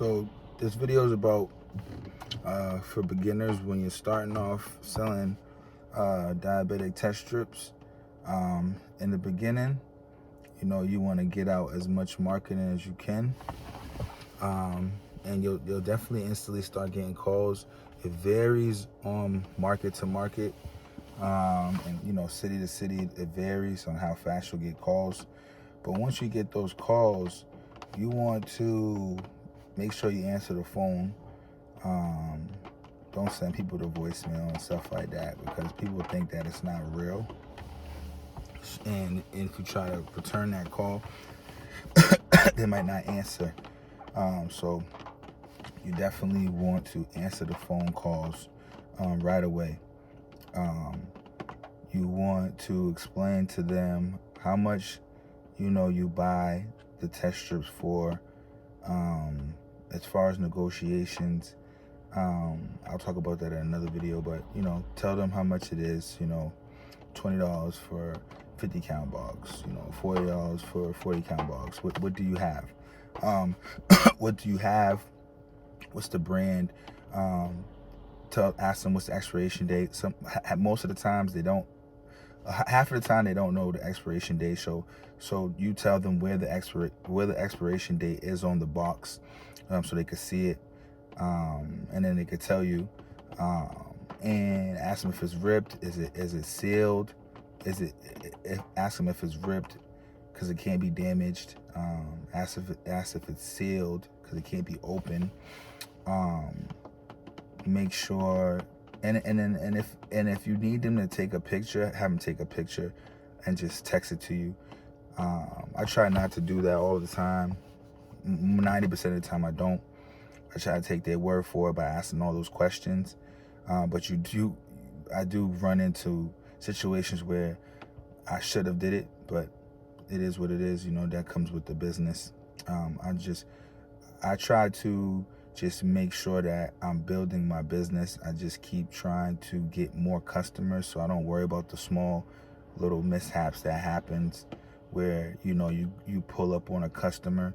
So this video is about for beginners when you're starting off selling diabetic test strips. In the beginning, you want to get out as much marketing as you can, and you'll definitely instantly start getting calls. It varies on market to market, and city to city. It varies on how fast you'll get calls. But once you get those calls, you want to make sure you answer the phone. Don't send people to voicemail and stuff like that, because people think that it's not real. And if you try to return that call, they might not answer. So you definitely want to answer the phone calls right away. You want to explain to them how much you buy the test strips for. As far as negotiations, I'll talk about that in another video, but tell them how much it is. $20 for 50 count box, $40 for 40 count box. What do you have? What do you have? What's the brand? Ask them what's the expiration date. Most of the times they don't. Half of the time they don't know the expiration date. So you tell them where the expiration date is on the box, so they can see it, and then they could tell you. And ask them if it's ripped. Is it sealed? Ask them if it's ripped because it can't be damaged. Ask if it's sealed because it can't be open. Make sure, and if you need them to take a picture, have them take a picture and just text it to you. I try not to do that all the time. 90% of the time I don't. I try to take their word for it by asking all those questions. But I do run into situations where I should have did it, but it is what it is. That comes with the business. I try to just make sure that I'm building my business. I just keep trying to get more customers, so I don't worry about the small little mishaps that happens where you pull up on a customer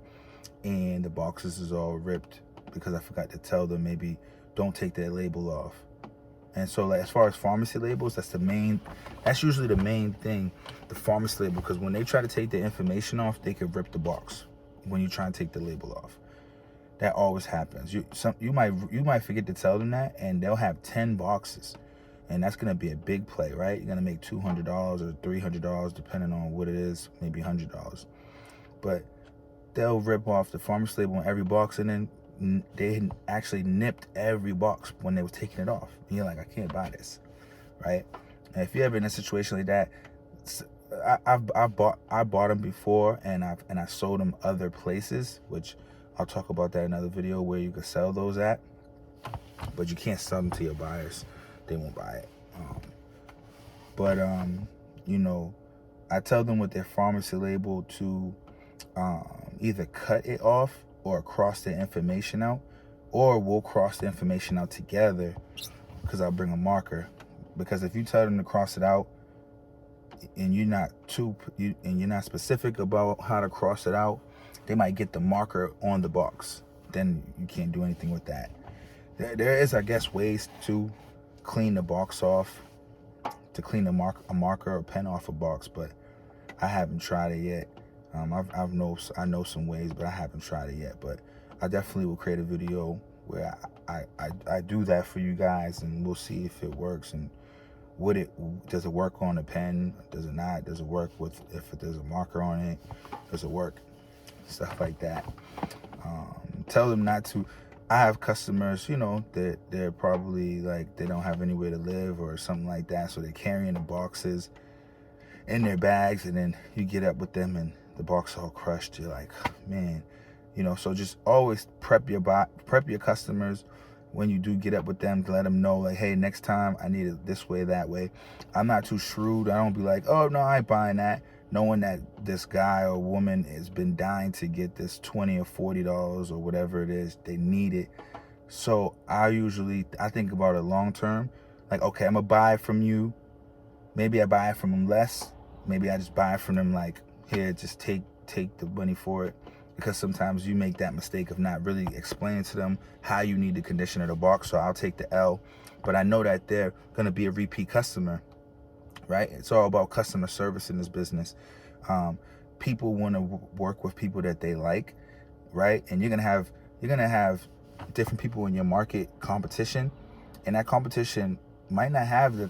and the boxes is all ripped because I forgot to tell them maybe don't take that label off. And so, as far as pharmacy labels, that's usually the main thing, the pharmacy label, because when they try to take the information off, they could rip the box when you try and take the label off. That always happens. You might forget to tell them that, and they'll have 10 boxes, and that's gonna be a big play, right? You're gonna make $200 or $300, depending on what it is, maybe $100. But they'll rip off the pharmacy label on every box, and then they actually nipped every box when they were taking it off. And you're like, I can't buy this, right? And if you're ever in a situation like that, I bought them before, and I sold them other places, which I'll talk about that in another video where you can sell those at. But you can't sell them to your buyers; they won't buy it. I tell them with their pharmacy label to either cut it off or cross the information out, or we'll cross the information out together, because I'll bring a marker. Because if you tell them to cross it out and you're not specific about how to cross it out, they might get the marker on the box. Then you can't do anything with that. There is, I guess, ways to clean the box off, to clean a marker or pen off a box, but I haven't tried it yet. I know some ways, but I haven't tried it yet. But I definitely will create a video where I do that for you guys, and we'll see if it works, and does it work on a pen? Does it not? Does it work if there's a marker on it? Does it work? Stuff like that. Tell them not to. I have customers, that they're probably like they don't have anywhere to live or something like that, so they're carrying the boxes in their bags, and then you get up with them and the box all crushed. You're like, man, so just always prep your customers when you do get up with them, to let them know, like, hey, next time I need it this way, that way. I'm not too shrewd. I don't be like, oh no, I ain't buying that, knowing that this guy or woman has been dying to get this $20 or $40 or whatever it is, they need it. So I think about it long term. Like, okay, I'm gonna buy it from you. Maybe I buy it from them less. Maybe I just buy it from them, like, here, just take the money for it, because sometimes you make that mistake of not really explaining to them how you need the condition of the box. So I'll take the L, but I know that they're going to be a repeat customer, right? It's all about customer service in this business. People want to work with people that they like, right? And you're gonna have different people in your market competition, and that competition might not have the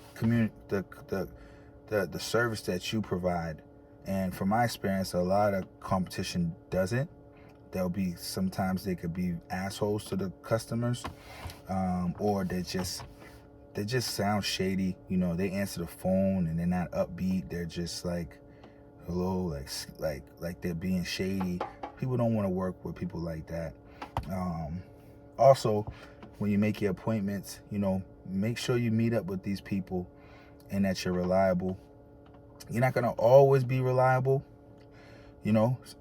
the service that you provide. And from my experience, a lot of competition doesn't. Sometimes they could be assholes to the customers, or they just sound shady. They answer the phone and they're not upbeat. They're just like hello, like they're being shady. People don't want to work with people like that. Also, when you make your appointments, make sure you meet up with these people and that you're reliable. You're not gonna always be reliable.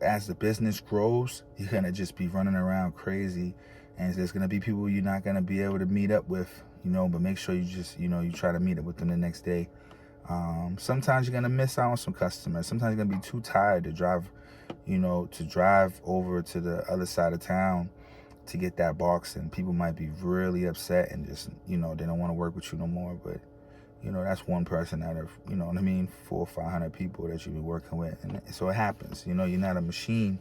As the business grows, you're gonna just be running around crazy, and there's gonna be people you're not gonna be able to meet up with. But make sure you just you try to meet up with them the next day. Sometimes you're gonna miss out on some customers. Sometimes you're gonna be too tired to drive over to the other side of town to get that box, and people might be really upset and just they don't want to work with you no more. But that's one person out of 400 or 500 people that you've been working with, and so it happens. You're not a machine.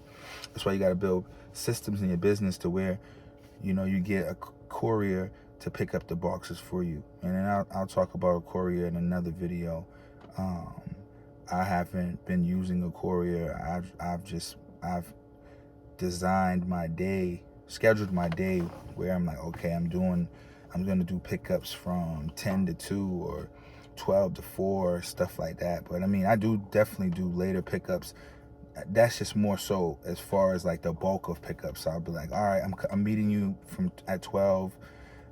That's why you got to build systems in your business to where you get a courier to pick up the boxes for you. And then I'll talk about a courier in another video. I haven't been using a courier. I've designed my day, scheduled my day where I'm like, okay, I'm gonna do pickups from 10 to 2 or 12 to 4, stuff like that. But I do definitely do later pickups. That's just more so as far as like the bulk of pickups. I'll be like, all right, I'm meeting you at 12,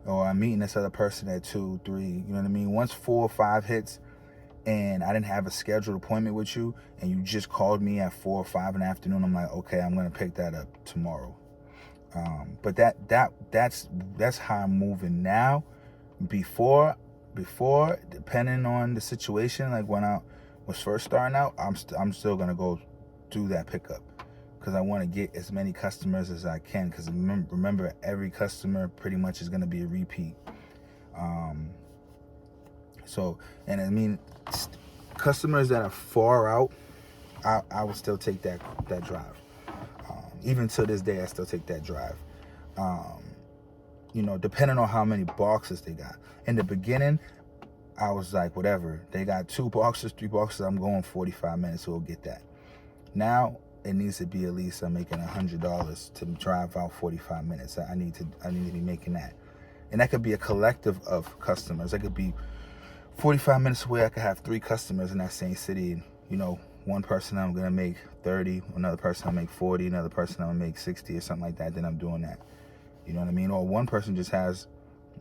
or I'm meeting this other person at 2, 3. You know what I mean? Once 4 or 5 hits, and I didn't have a scheduled appointment with you, and you just called me at 4 or 5 in the afternoon, I'm like, okay, I'm gonna pick that up tomorrow. But that's how I'm moving now. Before, depending on the situation, like when I was first starting out, I'm still gonna go do that pickup because I want to get as many customers as I can. Because remember, every customer pretty much is gonna be a repeat. Customers that are far out, I would still take that drive. Even to this day, I still take that drive. Depending on how many boxes they got. In the beginning, I was like, whatever. They got 2 boxes, 3 boxes, I'm going 45 minutes, so we'll get that. Now, it needs to be at least I'm making $100 to drive out 45 minutes. I need to be making that. And that could be a collective of customers. That could be 45 minutes away. I could have 3 customers in that same city. One person I'm gonna make 30, another person I'll make 40, another person I'll make 60 or something like that. Then I'm doing that. You know what I mean? Or one person just has,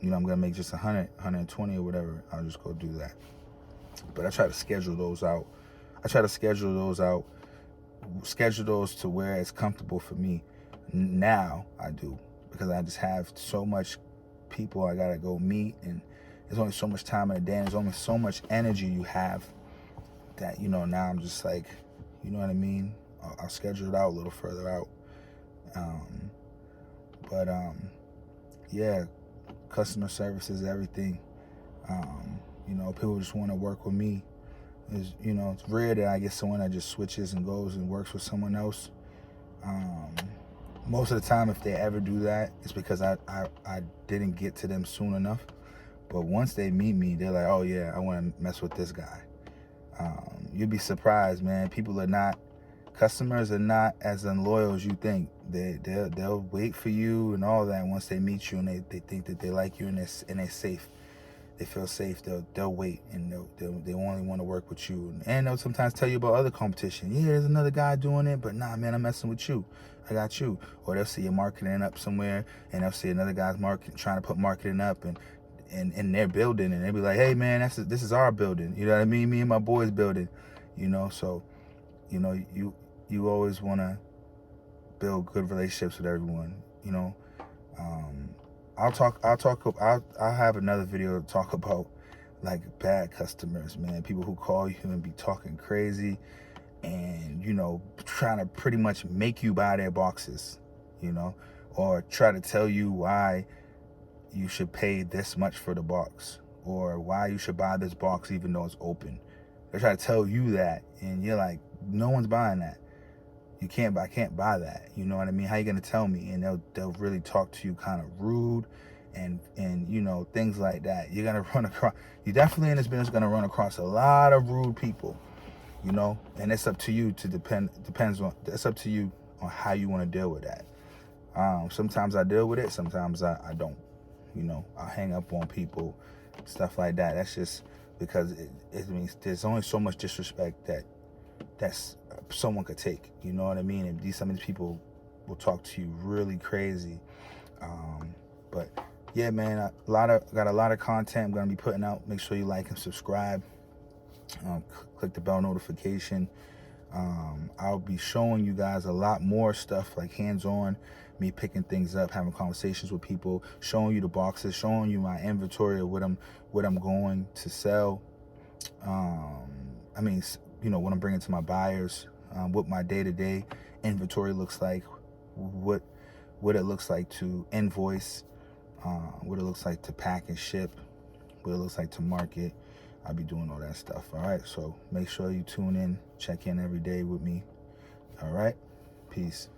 I'm gonna make just 100, 120 or whatever. I'll just go do that. But I try to schedule those out. Schedule those to where it's comfortable for me. Now I do, because I just have so much people I gotta go meet, and there's only so much time in a day, and there's only so much energy you have that now I'm just like, you know what I mean? I'll schedule it out a little further out. Yeah, customer service is everything. People just want to work with me. It's rare that I get someone that just switches and goes and works with someone else. Most of the time, if they ever do that, it's because I didn't get to them soon enough. But once they meet me, they're like, oh yeah, I want to mess with this guy. You'd be surprised, man. Customers are not as unloyal as you think. They'll wait for you and all that. Once they meet you and they think that they like you and they're safe, they feel safe. They'll wait, and they only want to work with you. And they'll sometimes tell you about other competition. Yeah, there's another guy doing it, but nah, man, I'm messing with you. I got you. Or they'll see your marketing up somewhere, and they'll see another guy's trying to put marketing up and in their building, and they'll be like, hey man, this is our building. You know what I mean? Me and my boys' building. So you always want to build good relationships with everyone. I'll have another video to talk about like bad customers, man. People who call you and be talking crazy. and, you know, trying to pretty much make you buy their boxes, you know, or try to tell you why you should pay this much for the box, or why you should buy this box even though it's open. They try to tell you that, and you're like, no one's buying that. I can't buy that. You know what I mean? How you gonna tell me? And they'll really talk to you kind of rude, and you know, things like that. You're gonna run across. You definitely in this business gonna run across a lot of rude people. You know, and it's up to you to it's up to you on how you want to deal with that. Sometimes I deal with it, sometimes I don't. You know, I hang up on people, stuff like that. That's just because it means there's only so much disrespect that's someone could take. You know what I mean? And some of these people will talk to you really crazy. But yeah, man, got a lot of content I'm gonna be putting out. Make sure you like and subscribe. Click the bell notification. I'll be showing you guys a lot more stuff, like hands-on, me picking things up, having conversations with people, showing you the boxes, showing you my inventory of what I'm going to sell. I mean, you know, what I'm bringing to my buyers, what my day-to-day inventory looks like, what it looks like to invoice, what it looks like to pack and ship, what it looks like to market. I'll be doing all that stuff. All right, so make sure you tune in, check in every day with me. All right, peace.